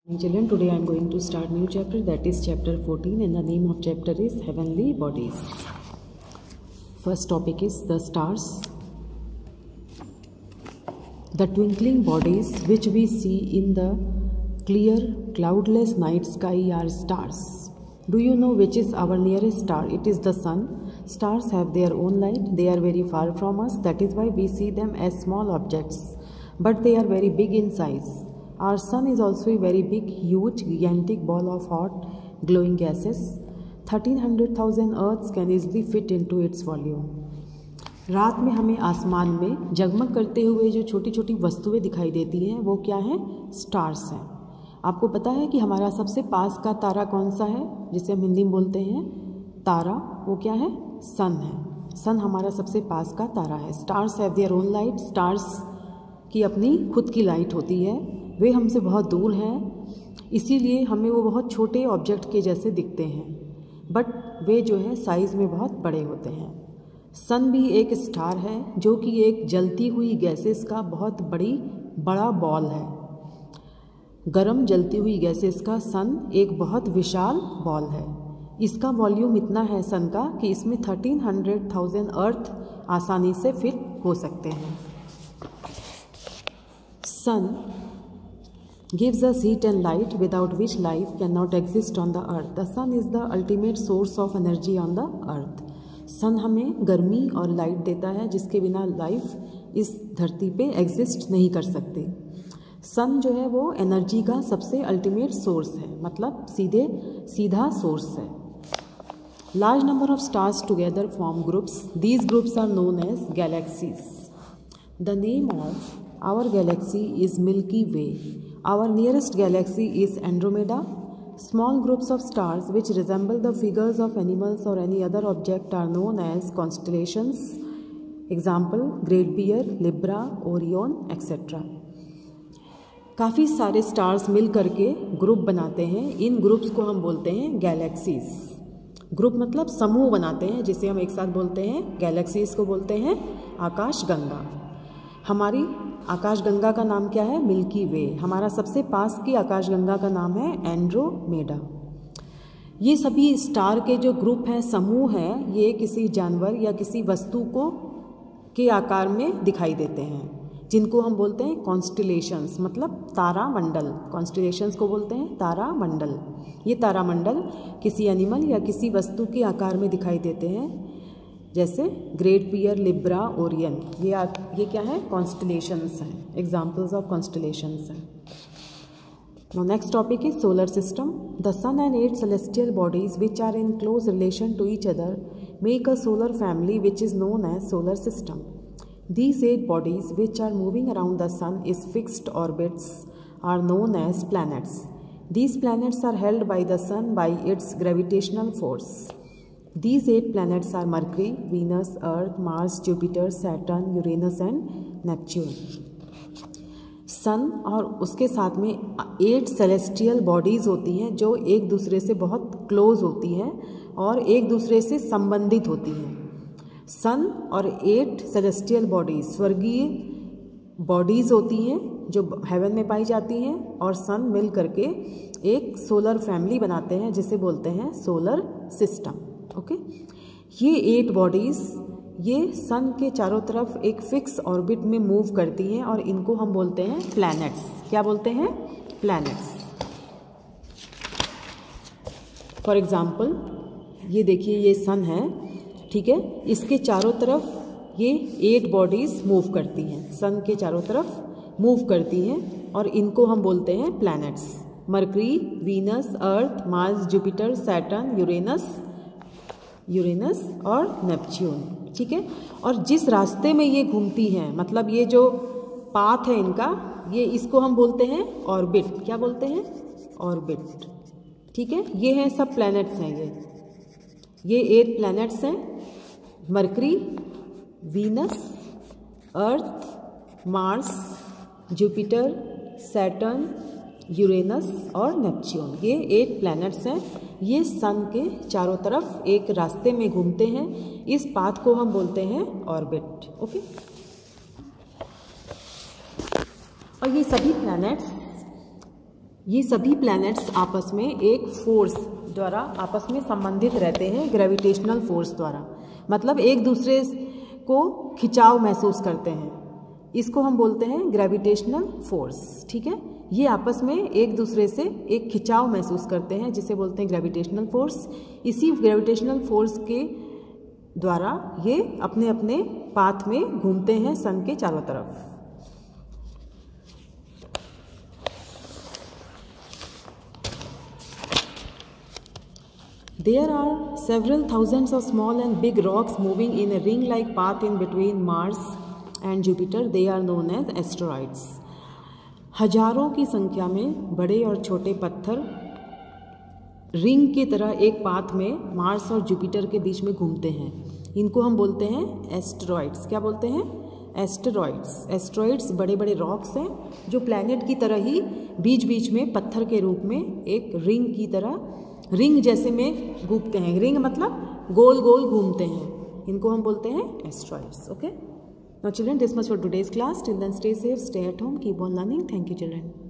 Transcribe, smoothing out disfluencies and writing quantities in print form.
Children, today I am going to start new chapter, that is chapter 14, and the name of chapter is Heavenly Bodies. First topic is the stars. The twinkling bodies which we see in the clear cloudless night sky are stars. Do you know which is our nearest star? It is the sun. Stars have their own light. They are very far from us. That is why we see them as small objects, but they are very big in size. Our sun is also a very big, huge, gigantic ball of hot, glowing gases. 1300,000 Earths can easily fit into its volume. रात में हमें आसमान में जगमग करते हुए जो छोटी छोटी वस्तुएं दिखाई देती हैं वो क्या हैं? स्टार्स हैं। आपको पता है कि हमारा सबसे पास का तारा कौन सा है, जिसे हम हिंदी में बोलते हैं तारा? वो क्या है? सन है। सन हमारा सबसे पास का तारा है। Stars have their own light. Stars की अपनी खुद की लाइट होती है। वे हमसे बहुत दूर हैं, इसीलिए हमें वो बहुत छोटे ऑब्जेक्ट के जैसे दिखते हैं, बट वे जो है साइज़ में बहुत बड़े होते हैं। सन भी एक स्टार है जो कि एक जलती हुई गैसेस का बहुत बड़ा बॉल है। गर्म जलती हुई गैसेस का सन एक बहुत विशाल बॉल है। इसका वॉल्यूम इतना है सन का कि इसमें 1300,000 अर्थ आसानी से फिट हो सकते हैं। सन gives us heat and light without which life cannot exist on the earth. The sun is the ultimate source of energy on the earth. सन हमें गर्मी और लाइट देता है जिसके बिना लाइफ इस धरती पे एग्जिस्ट नहीं कर सकती। सन जो है वो एनर्जी का सबसे अल्टीमेट सोर्स है, मतलब सीधा सोर्स है। Large number of stars together form groups. These groups are known as galaxies. The name of our galaxy is Milky Way. Our nearest galaxy is Andromeda. Small groups of stars which resemble the figures of animals or any other object are known as constellations. Example: Great Bear, Libra, Orion, etc. काफ़ी सारे stars मिल करके group बनाते हैं। इन groups को हम बोलते हैं galaxies. Group मतलब समूह बनाते हैं, जिसे हम एक साथ बोलते हैं गैलेक्सीज को बोलते हैं आकाशगंगा। हमारी आकाशगंगा का नाम क्या है? मिल्की वे। हमारा सबसे पास की आकाशगंगा का नाम है एंड्रोमेडा। ये सभी स्टार के जो ग्रुप हैं, समूह हैं, ये किसी जानवर या किसी वस्तु के आकार में दिखाई देते हैं, जिनको हम बोलते हैं कॉन्स्टिलेशंस, मतलब तारामंडल। कॉन्स्टिलेशंस को बोलते हैं तारामंडल। ये तारामंडल किसी एनिमल या किसी वस्तु के आकार में दिखाई देते हैं, जैसे ग्रेट बियर, लिब्रा, ओरियन। ये क्या है? कॉन्स्टिलेशंस हैं, एग्जाम्पल्स ऑफ कॉन्स्टिलेशंस हैं। Now next topic is solar system. The sun and 8 celestial bodies which are in close relation to each other make a solar family which is known as solar system. These 8 bodies which are moving around the sun in fixed orbits are known as planets. These planets are held by the sun by its gravitational force. These 8 planets are Mercury, Venus, Earth, Mars, Jupiter, Saturn, Uranus and Neptune. सन और उसके साथ में 8 celestial bodies होती हैं जो एक दूसरे से बहुत क्लोज होती हैं और एक दूसरे से संबंधित होती हैं। सन और 8 सेलेस्टियल बॉडीज़ स्वर्गीय बॉडीज़ होती हैं जो हेवन में पाई जाती हैं, और सन मिल करके एक सोलर फैमिली बनाते हैं जिसे बोलते हैं सोलर सिस्टम। ओके ये 8 बॉडीज़ ये सन के चारों तरफ एक फिक्स ऑर्बिट में मूव करती हैं और इनको हम बोलते हैं प्लैनेट्स। क्या बोलते हैं? प्लैनेट्स। फॉर एग्जांपल ये देखिए, ये सन है, ठीक है, इसके चारों तरफ ये 8 बॉडीज़ मूव करती हैं, सन के चारों तरफ मूव करती हैं और इनको हम बोलते हैं प्लैनेट्स। मरकरी, वीनस, अर्थ, मार्स, जुपिटर, सैटर्न, यूरेनस और नेपच्यून, ठीक है। और जिस रास्ते में ये घूमती हैं, मतलब ये जो पाथ है इनका, ये इसको हम बोलते हैं ऑर्बिट। क्या बोलते हैं? ऑर्बिट, ठीक है। ये हैं सब प्लैनेट्स हैं, ये 8 प्लैनेट्स हैं: मरकरी, वीनस, अर्थ, मार्स, जुपिटर, सैटर्न, यूरेनस और नेपच्यून। ये 8 प्लैनेट्स हैं। ये सन के चारों तरफ एक रास्ते में घूमते हैं। इस पाथ को हम बोलते हैं ऑर्बिट। ओके, और ये सभी प्लैनेट्स ये सभी प्लैनेट्स आपस में एक फोर्स द्वारा आपस में संबंधित रहते हैं, ग्रेविटेशनल फोर्स द्वारा, मतलब एक दूसरे को खिंचाव महसूस करते हैं, इसको हम बोलते हैं ग्रेविटेशनल फोर्स। ठीक है, ये आपस में एक दूसरे से एक खिंचाव महसूस करते हैं जिसे बोलते हैं ग्रेविटेशनल फोर्स। इसी ग्रेविटेशनल फोर्स के द्वारा ये अपने अपने पाथ में घूमते हैं सन के चारों तरफ। There are several thousands of small and big rocks moving in a ring-like path in between Mars and Jupiter. They are known as asteroids. हजारों की संख्या में बड़े और छोटे पत्थर रिंग की तरह एक पाथ में मार्स और जुपिटर के बीच में घूमते हैं। इनको हम बोलते हैं एस्टेरॉइड्स। क्या बोलते हैं? एस्टेरॉइड्स। एस्टेरॉइड्स बड़े बड़े रॉक्स हैं जो प्लैनेट की तरह ही बीच बीच में पत्थर के रूप में एक रिंग की तरह, रिंग जैसे में घूमते हैं। रिंग मतलब गोल गोल घूमते हैं, इनको हम बोलते हैं asteroids. Okay, now children, this much for today's class. Till then, stay safe, stay at home, keep on learning. Thank you children.